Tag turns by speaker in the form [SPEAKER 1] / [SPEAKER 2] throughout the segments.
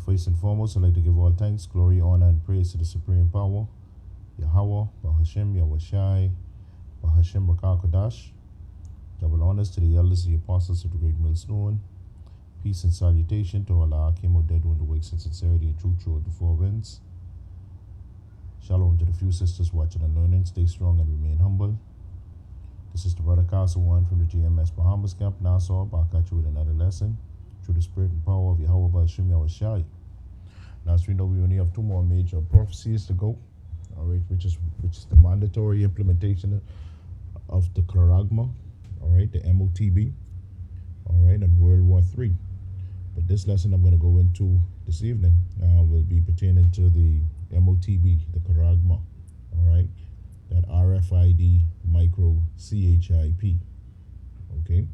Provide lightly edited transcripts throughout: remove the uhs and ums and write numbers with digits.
[SPEAKER 1] First and foremost, I'd like to give all thanks, glory, honor, and praise to the Supreme Power, Yahweh, Bahashim, Yahushai, Bahashim, Rakakadash. Double honors to the elders, the apostles of the great millstone. Peace and salutation to all our Akim, dead doing the works in sincerity and truth throughout the four winds. Shalom to the few sisters watching and learning. Stay strong and remain humble. This is the brother Castle One from the GMS Bahamas Camp, Nassau, back at you with another lesson through the spirit and power of Yahweh Bahashim Yahushai. Now, as we know, we only have two more major prophecies to go, all right, which is the mandatory implementation of the Charagma, all right, the MOTB, all right, and World War III. But this lesson I'm going to go into this evening will be pertaining to the MOTB, the Charagma, all right, that RFID micro CHIP, okay.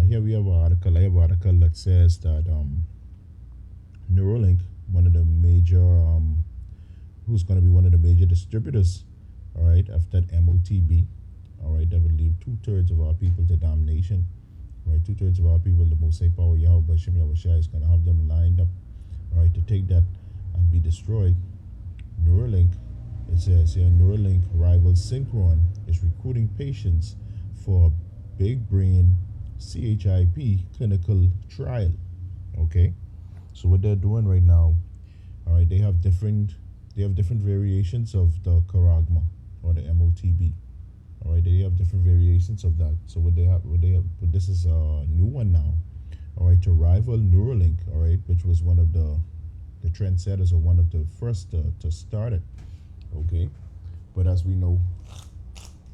[SPEAKER 1] Here we have an article. I have an article that says that Neuralink, one of the major, who's going to be one of the major distributors, all right, of that MOTB, all right, that would leave 2/3 of our people to damnation, right? 2/3 of our people, the Most High Power Yahweh Bashim Yahushai is going to have them lined up, all right, to take that and be destroyed. Neuralink, it says here, Neuralink rival Synchron is recruiting patients for big brain CHIP clinical trial, okay? So what they're doing right now, all right, they have different variations of the Charagma or the MOTB. All right, they have different variations of that. So what this is a new one now. All right, to rival Neuralink, all right, which was one of the trendsetters or one of the first to start it. Okay, but as we know,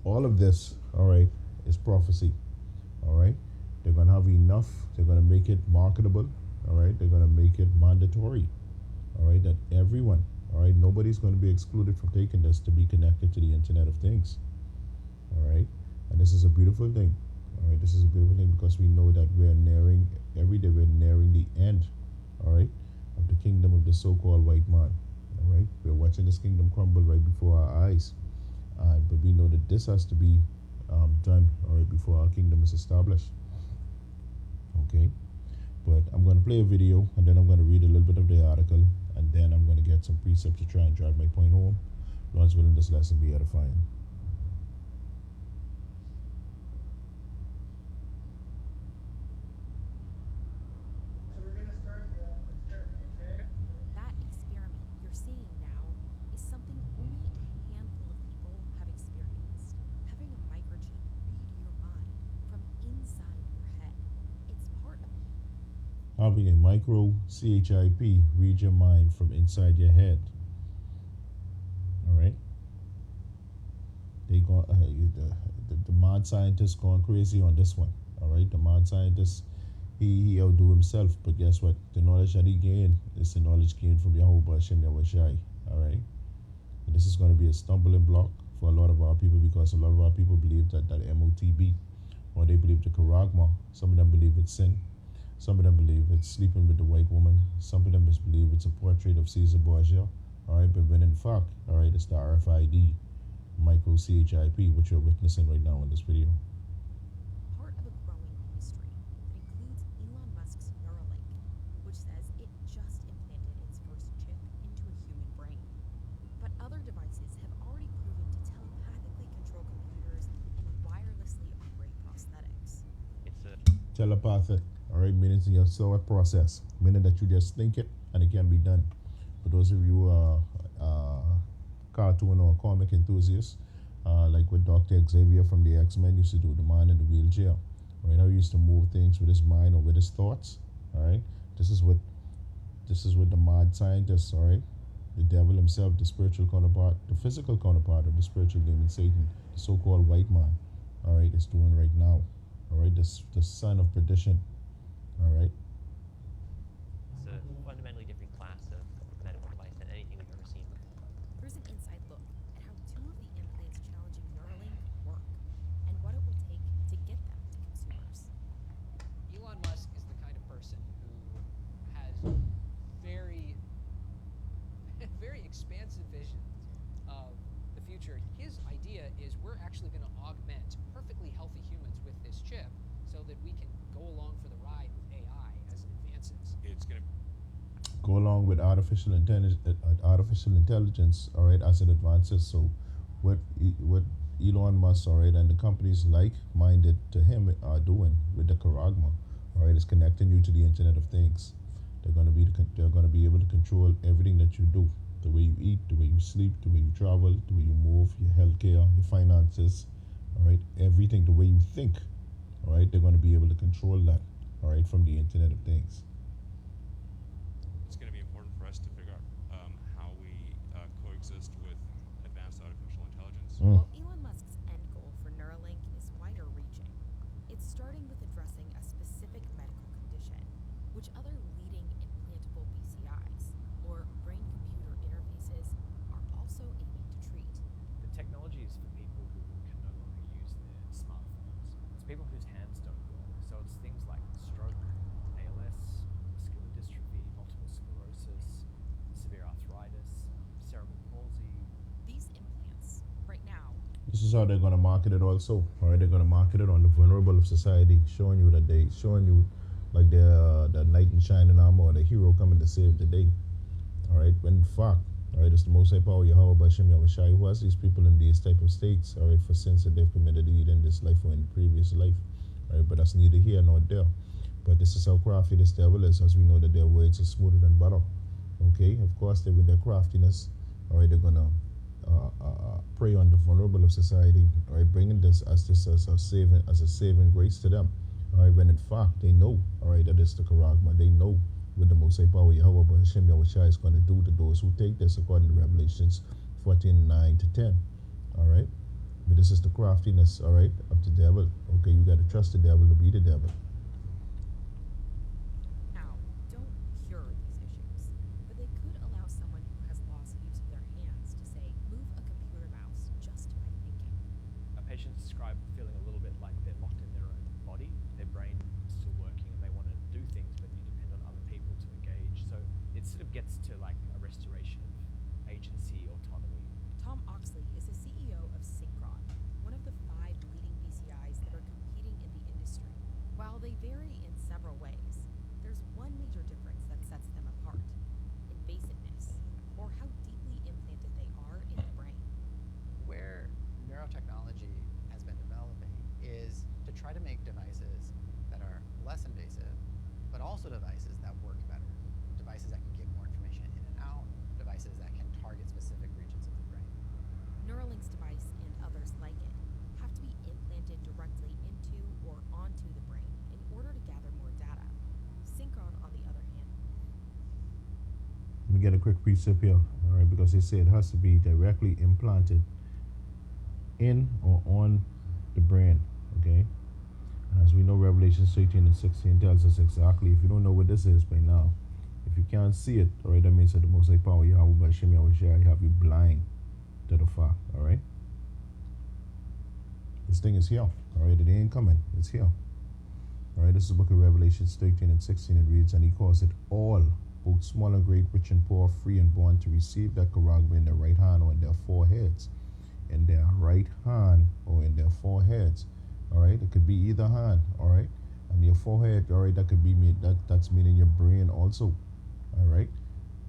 [SPEAKER 1] all of this, all right, is prophecy. All right, they're gonna have enough. They're gonna make it marketable. All right, they're gonna make it mandatory. All right, that everyone, all right, nobody's going to be excluded from taking this to be connected to the Internet of Things. All right, and this is a beautiful thing. All right, this is a beautiful thing because we know that every day we're nearing the end, all right, of the kingdom of the so-called white man. All right, we're watching this kingdom crumble right before our eyes, but we know that this has to be done, all right, before our kingdom is established. Okay, but I'm going to play a video and then I'm going to read a little bit of the article and then I'm going to get some precepts to try and drive my point home. Lord's willing, this lesson be edifying.
[SPEAKER 2] That experiment you're seeing now is something only a handful of people have experienced. Having a microchip read your mind from inside your head. It's part of
[SPEAKER 1] Having a micro CHIP read your mind from inside your head. All right. They go the mad scientist going crazy on this one. All right, the mad scientist, he outdo himself. But guess what? The knowledge that he gained is the knowledge gained from Yahweh Bashim Yahushai. All right, and this is going to be a stumbling block for a lot of our people because a lot of our people believe that MOTB, or they believe the Charagma. Some of them believe it's sin. Some of them believe it's sleeping with the white woman. Some of them believe it's a portrait of Caesar Borgia. All right, but when in fact, all right, it's the RFID micro CHIP, which you're witnessing right now in this video.
[SPEAKER 2] part of a growing mystery that includes Elon Musk's Neuralink, which says it just implanted its first chip into a human brain. But other devices have already proven to telepathically control computers and wirelessly operate prosthetics.
[SPEAKER 1] Telepathic, all right, meaning it's your thought process, meaning that you just think it and it can be done. For those of you cartoon or comic enthusiasts, like what Dr. Xavier from the X-Men used to do, the man in the wheelchair, right? How he used to move things with his mind or with his thoughts. All right, this is what the mad scientist, all right, the devil himself, the spiritual counterpart, the physical counterpart of the spiritual demon Satan, the so-called white man, all right, is doing right now. All right, the son of perdition. All right.
[SPEAKER 3] It's a fundamentally different class of medical device than anything we've ever seen before.
[SPEAKER 2] Here's an inside look at how two of the implants challenging Neuralink work and what it will take to get them to consumers.
[SPEAKER 4] Elon Musk is the kind of person who has very, very expansive visions of the future. His idea is we're actually going to augment perfectly healthy humans with this chip so that we can go along for the ride with AI
[SPEAKER 1] go along with artificial intelligence, all right, as it advances. So, what Elon Musk, all right, and the companies like-minded to him are doing with the Karagma, all right, is connecting you to the Internet of Things. They're going to be able to control everything that you do, the way you eat, the way you sleep, the way you travel, the way you move, your healthcare, your finances, all right, everything, the way you think, all right. They're going to be able to control that, all right, from the Internet of Things.
[SPEAKER 5] It's going to be important for us to figure out how we coexist with advanced artificial intelligence.
[SPEAKER 2] Well, Elon Musk's end goal for Neuralink is wider reaching. It's starting with addressing a specific medical condition, which other leading implantable BCIs, or brain-computer interfaces, are also aiming to treat.
[SPEAKER 6] The technology is for people who can no longer use their smartphones. It's people whose hands don't work. So it's things like stroke, ALS, muscular dystrophy, multiple sclerosis, severe arthritis, cerebral palsy.
[SPEAKER 2] These implants, right now,
[SPEAKER 1] This is how they're going to market it also. All right, they're going to market it on the vulnerable of society, showing you like they're the knight in shining armor or the hero coming to save the day. All right, when in fact, all right, it's the Most High Power Yahweh Bashem Yahushai who has these people in these type of states, all right, for sins that they've committed either in this life or in the previous life. All right, but that's neither here nor there. But this is how crafty this devil is, as we know that their words are smoother than butter. Okay, of course, they with their craftiness, all right, they're gonna prey on the vulnerable of society, all right, bringing this as a saving grace to them, all right, when in fact they know, all right, that it's the Karagma. They know what the Most High Power Yahweh Hashem Yahushua is going to do to those who take this, according to Revelations 14:9-10, all right. But this is the craftiness, all right, of the devil. Okay, you got to trust the devil to be the devil.
[SPEAKER 2] now don't cure these issues, but they could allow someone who has lost use of their hands to say, move a computer mouse just by thinking.
[SPEAKER 6] A patient described feeling a little bit like they're locked in their own body. Their brain is still working and they want to do things, but you depend on other people to engage. So it sort of gets to like a restoration of agency, autonomy.
[SPEAKER 2] Tom Oxley is the CEO of Synchron, one of the 5 leading BCIs that are competing in the industry. While they vary in several ways, there's one major difference that sets them apart: invasiveness, or how deeply implanted they are in the brain.
[SPEAKER 7] Where neurotechnology has been developing is to try to make devices that are less invasive, but also devices that work better. Devices that can get more information in and out, devices that can target specific regions of the brain.
[SPEAKER 2] Neuralink's device and others like it have to be implanted directly into or onto the brain in order to gather more data. Synchron, on the other hand,
[SPEAKER 1] Let me get a quick precept here, all right, because they say it has to be directly implanted in or on the brain, okay? And as we know, Revelation 13:16 tells us exactly. If you don't know what this is by now, if you can't see it, all right, that means that the Most High Power Yahweh Bashem Yahushua have you blind to the fact, all right? This thing is here, all right? It ain't coming, it's here. All right, this is the book of Revelations 13:16. It reads, and he calls it all, both small and great, rich and poor, free and born, to receive that Karagma in their right hand or in their foreheads. In their right hand or in their foreheads. All right, it could be either hand, all right? And your forehead, all right, that could be that's meaning your brain also, all right?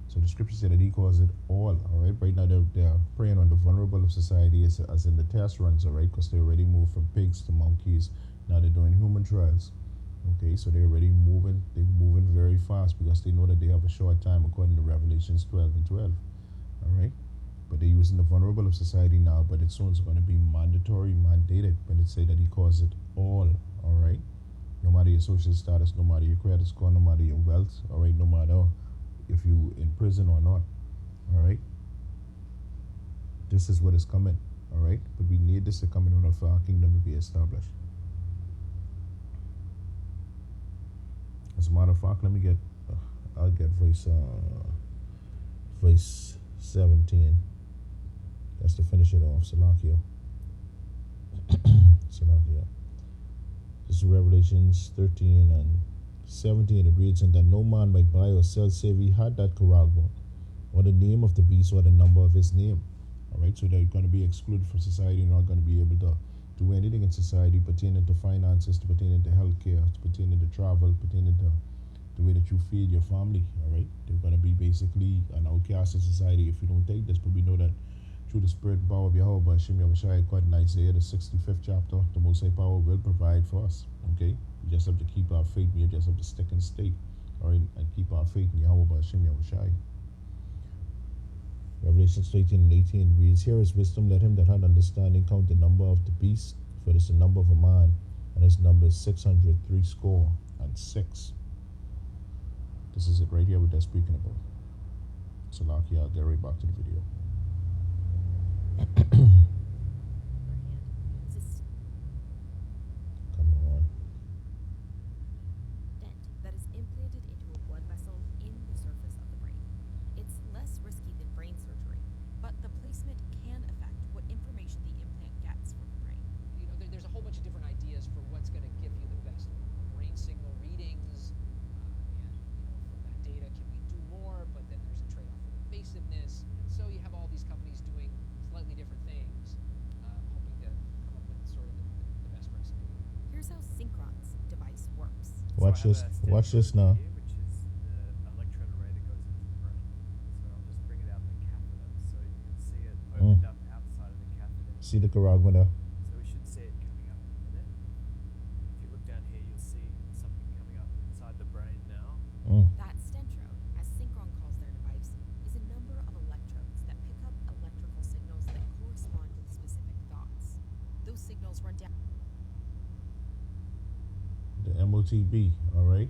[SPEAKER 1] So the scripture said that he calls it all right? Right now they're preying on the vulnerable of society as in the test runs, all right? Because they already moved from pigs to monkeys. Now they're doing human trials. Okay, so they're moving very fast because they know that they have a short time according to Revelations 12:12. All right? But they're using the vulnerable of society now, but it's soon going to be mandated when it say that he calls it all right? No matter your social status, no matter your credit score, no matter your wealth, all right, no matter if you in prison or not, all right? This is what is coming, all right? But we need this to come in order for our kingdom to be established. As a matter of fact, let me get, I'll get verse 17. That's to finish it off, Salakia. Salakia. This is Revelations 13:17. It reads, and that no man might buy or sell save he had that Karagma, or the name of the beast, or the number of his name. All right, so they're going to be excluded from society, not going to be able to do anything in society pertaining to finances, to pertaining to healthcare, to pertaining to travel, pertaining to the way that you feed your family. All right, they're gonna be basically an outcast in society if you don't take this. But we know that through the spirit and power of Yahweh, Hashem Yahushua, according to Isaiah, the 65th chapter, the Most High Power will provide for us. Okay, we just have to keep our faith. We just have to stick and stay. All right, and keep our faith in Yahweh, Hashem Yahushua. Revelation 18 and 18 reads, here is wisdom, let him that had understanding count the number of the beast, for it is the number of a man, and his number is 603 score and 6. This is it right here what they're speaking about. So Laki, I'll get right back to the video. Come on.
[SPEAKER 2] Dent that is implanted into a blood vessel in the surface of the brain. It's less risky than brain surgery, but the placement can affect what information the implant gets from the brain.
[SPEAKER 4] You know, there's a whole bunch of different ideas for what's going to give you the best brain signal readings, and from that data, can we do more? But then there's a trade-off with invasiveness, and so you have all these companies doing slightly different things, hoping to come up with sort of the best recipe.
[SPEAKER 2] Here's how Synchron's device works.
[SPEAKER 1] Watch
[SPEAKER 6] So I
[SPEAKER 1] this.
[SPEAKER 6] have a
[SPEAKER 1] Watch this
[SPEAKER 6] stent
[SPEAKER 1] now.
[SPEAKER 6] here, which is the electrode array that goes into the brain. So I'll just bring it out the catheter so you can see it opened up outside of the catheter.
[SPEAKER 1] See the caragma there?
[SPEAKER 6] So we should see it coming up in a minute. If you look down here, you'll see something coming up inside the brain now.
[SPEAKER 2] That stentrode, as Synchron calls their device, is a number of electrodes that pick up electrical signals that correspond with specific thoughts. Those signals run down.
[SPEAKER 1] The MOTB, all right,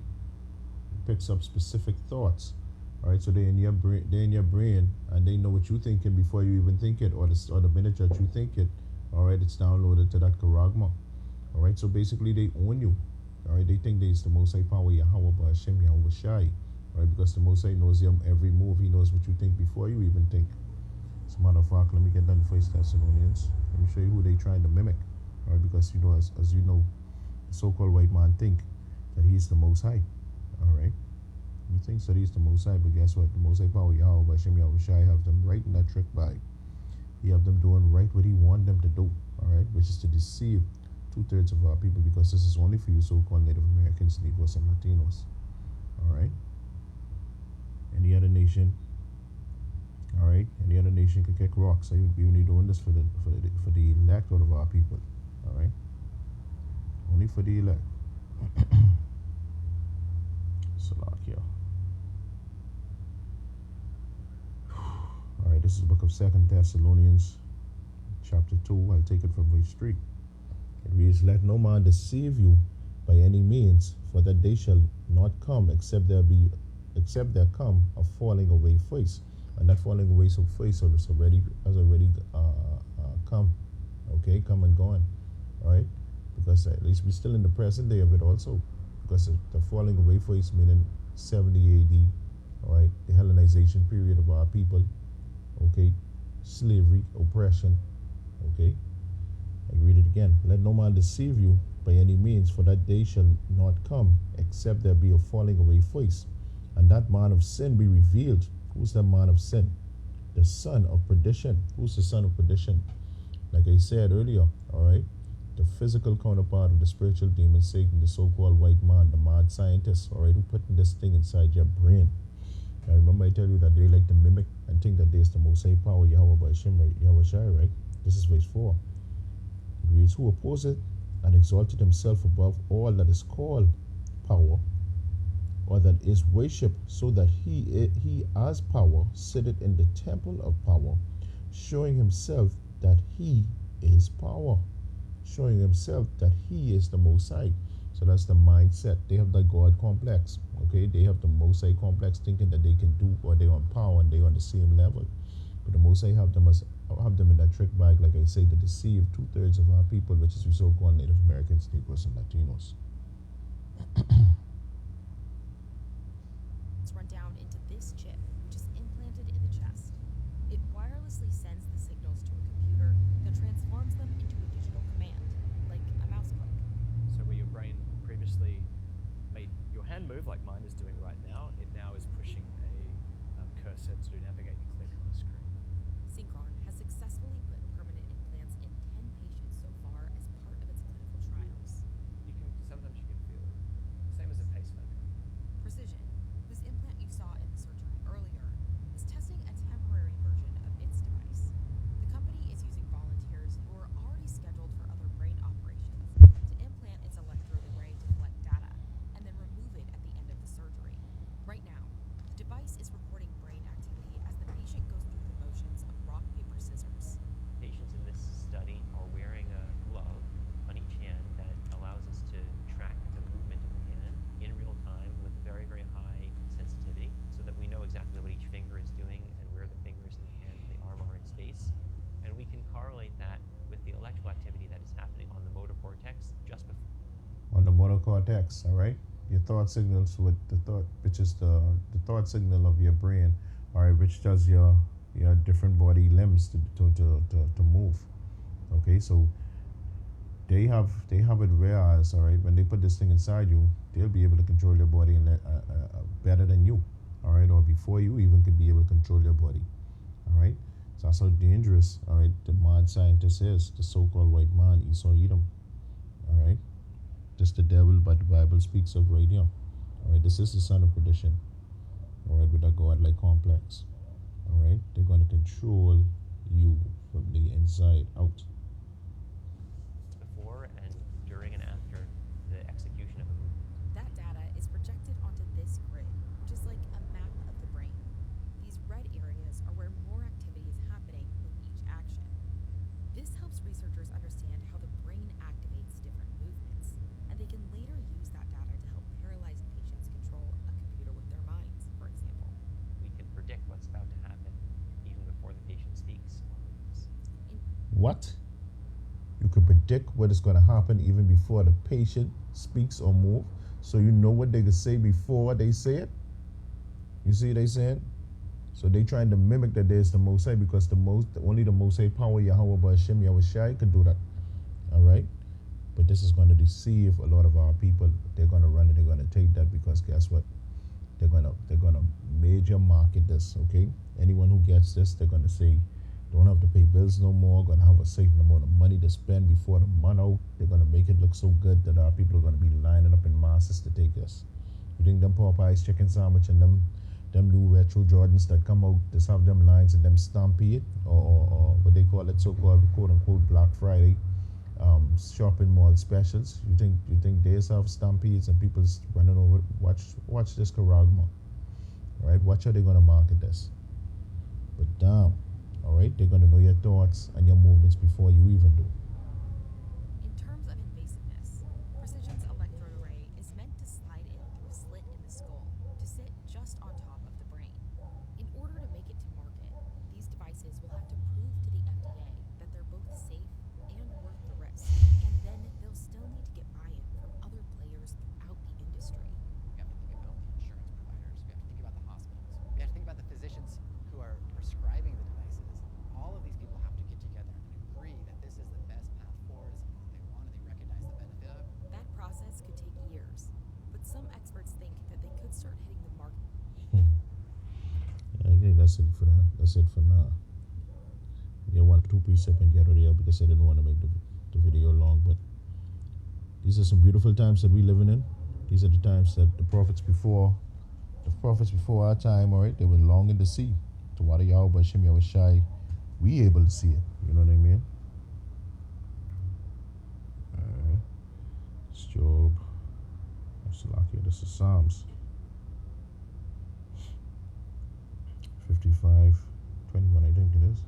[SPEAKER 1] picks up specific thoughts. All right, so they're in your brain, and they know what you're thinking before you even think it, or the minute that you think it. All right, it's downloaded to that charagma. All right, so basically they own you. All right, they think there's the Most High Power Yahweh B'Hashem Yahweh Shai. All right, because the Most High knows your every move. He knows what you think before you even think. As a matter of fact, let me get done First Thessalonians. Let me show you who they trying to mimic. All right, because you know, as you know, the so-called white man think that he's the Most High. All right, he thinks that he's the Most High, but guess what? The Most High Power Yahweh B'Hashem Yahweh Shai have them right in that trick bag. He have them doing right what he want them to do. All right, which is to deceive 2/3 of our people, because this is only for you so-called Native Americans, Negroes, and Latinos. All right. Any other nation, all right, any other nation could kick rocks. We only doing this for the elect out of our people. All right, only for the elect. Salakia. All right, this is the book of 2 Thessalonians, chapter 2. I'll take it from verse 3. It reads, let no man deceive you by any means, for that day shall not come except there come a falling away first. And that falling away so first has already come. Okay, come and gone. All right, because at least we're still in the present day of it also, because the falling away first meaning 70 AD. All right, the Hellenization period of our people. Okay, slavery, oppression. Okay, I read it again. Let no man deceive you by any means, for that day shall not come except there be a falling away first, and that man of sin be revealed. Who's the man of sin? The son of perdition. Who's the son of perdition? Like I said earlier, all right, the physical counterpart of the spiritual demon Satan, the so-called white man, the mad scientist, all right, who putting this thing inside your brain. Now remember I tell you that they like to mimic and think that there's the Most High Power Yahweh B'Hashem Yahweh Shai, right? This is verse 4. It reads, who opposeth and exalted himself above all that is called power, or that is worship, so that he as power sitteth in the temple of power, showing himself that he is power, showing himself that he is the Most High. So that's the mindset. They have the God complex. Okay, they have the Most High complex, thinking that they can do, or they're on power and they're on the same level. But the Most High have them in that trick bag, like I say, to deceive 2/3 of our people, which is we so-called Native Americans, Negroes, and Latinos.
[SPEAKER 2] Run down into this chip, which is implanted in the chest. It wirelessly sends the signals to a computer that transforms them into a digital command, like a mouse click.
[SPEAKER 6] So where your brain previously made your hand move, like mine is doing right now, it now is pushing a cursor to navigate and click on the screen.
[SPEAKER 2] Synchron has successfully put permanent implants in 10 patients so far as part of its clinical trials.
[SPEAKER 6] Sometimes you can feel it. Same as a pacemaker.
[SPEAKER 2] Precision
[SPEAKER 1] prefrontal cortex, all right? Your thought signals with the thought, which is the thought signal of your brain, all right, which tells your different body limbs to move. Okay, so they have it whereas, all right, when they put this thing inside you, they'll be able to control your body and better than you, all right, or before you even could be able to control your body, all right. So that's how dangerous, all right, the mad scientist is, the so-called white man, Esau Edom, all right. Just the devil, but the Bible speaks of right here, all right. This is the son of perdition, all right, with a godlike complex, all right. They're going to control you from the inside out.
[SPEAKER 3] Before and during and after the execution of a movement.
[SPEAKER 2] That data is projected onto this grid, which is like a map of the brain. These red areas are where more activity is happening with each action. This helps researchers understand how the brain activates different movements, and they can later use that data to help paralyzed patients control a computer with their minds, for example.
[SPEAKER 3] We can predict what's about to happen even before the patient speaks or moves.
[SPEAKER 1] What? You can predict what is going to happen even before the patient speaks or move, so you know what they can say before they say it. You see what they saying? So they trying to mimic that there's the Most High, because only the Most High power Yahweh B'Hashem Yahushai can do that. All right, but this is going to deceive a lot of our people. They're going to run and they're going to take that, because guess what? They're gonna major market this. Okay, anyone who gets this, they're going to say, don't have to pay bills no more, going to have a certain amount of money to spend before the month out. They're going to make it look so good that our people are going to be lining up in masses to take this. You think them Popeyes chicken sandwich and them new retro Jordans that come out, just have them lines and them stampede, or what they call it, so-called quote-unquote Black Friday shopping mall specials. You think they have stampedes and people running over? Watch this Karagma. All right, watch how they're going to market this. But damn. All right, they're going to know your thoughts and your movements before you even do.
[SPEAKER 2] In terms of invasiveness, Precision's electrode array is meant to slide in through a slit in the skull to sit just on top of the brain. In order to make it to market, these devices will have to prove to the FDA that they're both safe and worth the risk, and then they'll still need to get buy-in from other players throughout the industry.
[SPEAKER 7] We have to think about the insurance providers. We have to think about the hospitals. We have to think about the physicians who are prescribing the devices. All of these people have to get together and agree that this is the best path forward, is something that they want and they recognize the benefit of.
[SPEAKER 2] That process could take years, but some experts think that they could start hitting the market.
[SPEAKER 1] I think that's it for that. That's it for now. Get 1 or 2 precept and get out of here, because I didn't want to make the video long. But these are some beautiful times that we're living in. These are the times that the prophets before our time, all right, they were longing to see. To water Yahweh B'Hashem Yahushai, we able to see it. You know what I mean? Alright. It's Job. That's Salakia. This is Psalms 55, 21, I think it is.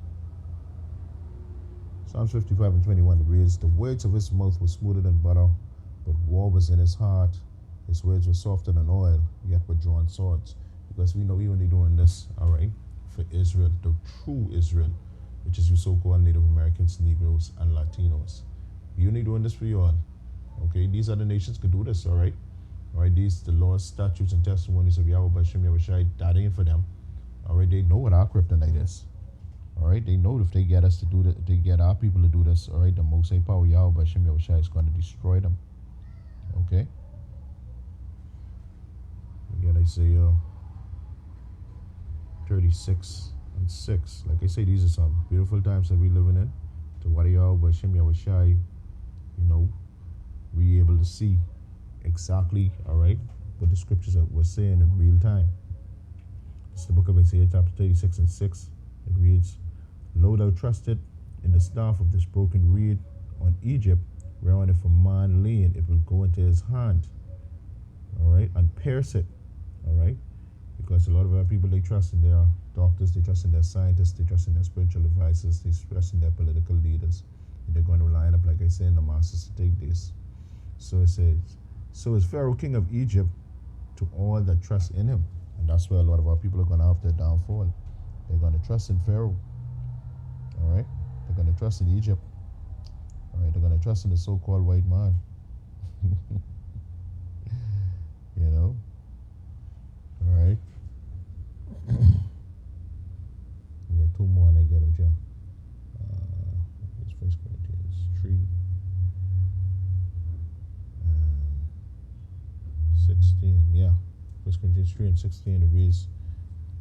[SPEAKER 1] Psalms 55 and 21, it reads, the words of his mouth were smoother than butter, but war was in his heart. His words were softer than oil, yet were drawn swords. Because we know we only doing this, alright, for Israel, the true Israel, which is you so-called Native Americans, Negroes, and Latinos. We only doing this for you all. Okay, these other nations could do this, alright? Alright, these the laws, statutes, and testimonies of Yahweh B'Hashem Yahushai, that ain't for them. Alright, they know what our kryptonite is. Alright, they know if they get us to do that, if they get our people to do this, alright, the Most High power Yahweh B'Hashem Yahushai is going to destroy them. Okay? Again, I say 36 and 6. Like I say, these are some beautiful times that we're living in. To what Yahweh B'Hashem Yahushai, you know, we able to see exactly, alright, what the scriptures were saying in real time. It's the book of Isaiah, chapter 36 and 6. It reads, Lo thou trusted in the staff of this broken reed on Egypt, whereon if a man lean, it will go into his hand, alright, and pierce it, alright, because a lot of our people, they trust in their doctors, they trust in their scientists, they trust in their spiritual advisors, they trust in their political leaders, and they're going to line up, like I say, in the masses to take this. So it says, so is Pharaoh king of Egypt to all that trust in him. And that's where a lot of our people are going to have their downfall. They're going to trust in Pharaoh. All right? They're going to trust in Egypt. All right? They're going to trust in the so-called white man. 16, yeah. 1 Corinthians 3 and 16, it reads,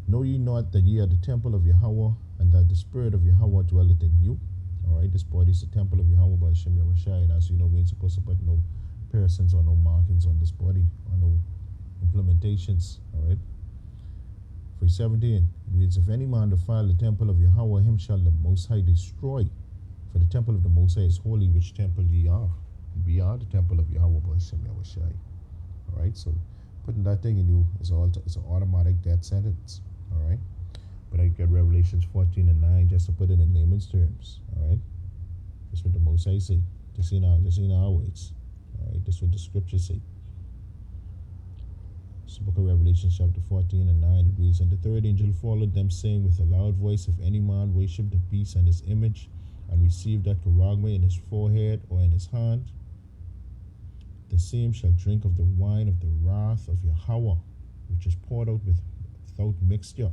[SPEAKER 1] Know ye not that ye are the temple of Yahweh, and that the Spirit of Yahweh dwelleth in you? Alright, this body is the temple of Yahweh by Hashem Yahushai, and as you know, we ain't supposed to put no persons or no markings on this body, or no implementations. Alright. For 17, it reads, If any man defile the temple of Yahweh, him shall the Most High destroy. For the temple of the Most High is holy, which temple ye are. We are the temple of Yahweh by Hashem Yahushai. Alright, so putting that thing in you is it's an automatic death sentence. Alright. But I get Revelations 14 and 9 just to put it in layman's terms. Alright. That's what the Most High say. Just in our words. Alright, that's what the scriptures say. It's the book of Revelation chapter 14 and 9. It reads, And the third angel followed them, saying with a loud voice, If any man worship the beast and his image, and receive that charagma in his forehead or in his hand, the same shall drink of the wine of the wrath of Yahweh, which is poured out without mixture,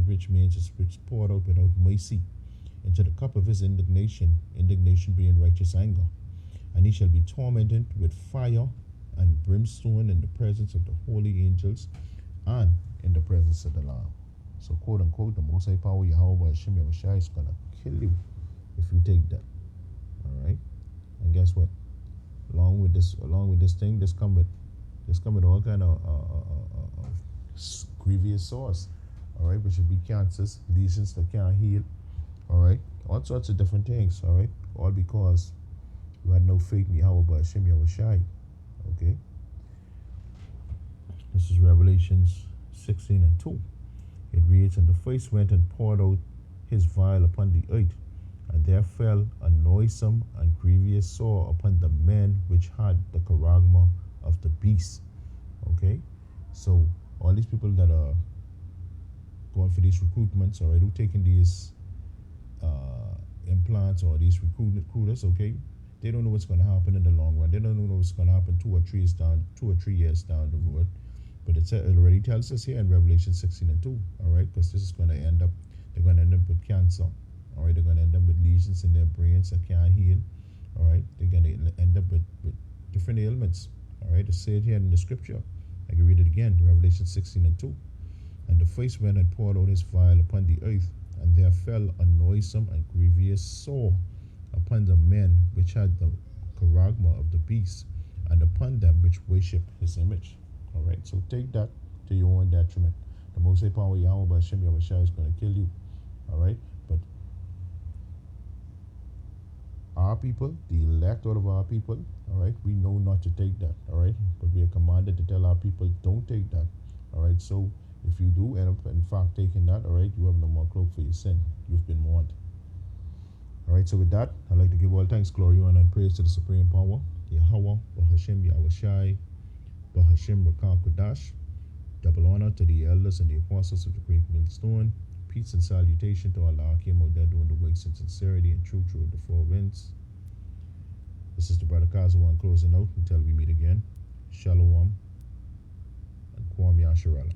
[SPEAKER 1] which means it's poured out without mercy, into the cup of his indignation being righteous anger. And he shall be tormented with fire and brimstone in the presence of the holy angels and in the presence of the Lamb. So, quote unquote, the Most High Power Yahweh Hashem Yahushai is going to kill you if you take that. Alright? And guess what? Along with this thing, this come with all kind of grievous sores. Alright, which would be cancers, lesions that can't heal. Alright, all sorts of different things. Alright, all because you had no faith in Yahweh by Hashem Yahushai. Okay, this is Revelations 16 and 2. It reads, And the first went and poured out his vial upon the earth, and there fell a noisome and grievous sore upon the men which had the charagma of the beast. Okay, so all these people that are going for these recruitments, alright, who taking these implants or these recruiters, okay, they don't know what's going to happen in the long run. They don't know what's going to happen 2 or 3 years down the road. But it already tells us here in Revelation 16 and 2, alright, because this is going to end up, they're going to end up with cancer. Alright, they're going to end up with lesions in their brains that can't heal. Alright, they're going to end up with different ailments. Alright, it's said here in the scripture. I can read it again, Revelation 16 and 2. And the first went and poured out his vial upon the earth, and there fell a noisome and grievous sore upon the men which had the charagma of the beast, and upon them which worship his image. Alright, so take that to your own detriment. The Most High Power Yahweh by Hashem Yahushai is going to kill you. Alright, but our people, the elect out of our people, alright, we know not to take that, alright, but we are commanded to tell our people, don't take that, alright. So if you do end up in fact taking that, alright, you have no more cloak for your sin. You've been warned. Alright, so with that, I'd like to give all thanks, glory, honor, and praise to the Supreme Power, Yahweh, Bahashem Yahushai, Bahashem Rakam Kodash. Double honor to the elders and the apostles of the great millstone. Peace and salutation to all our came out there doing the works in sincerity and truth through the 4 winds. This is the Brother Kazawan closing out until we meet again. Shalom and Ban-Yasharahla.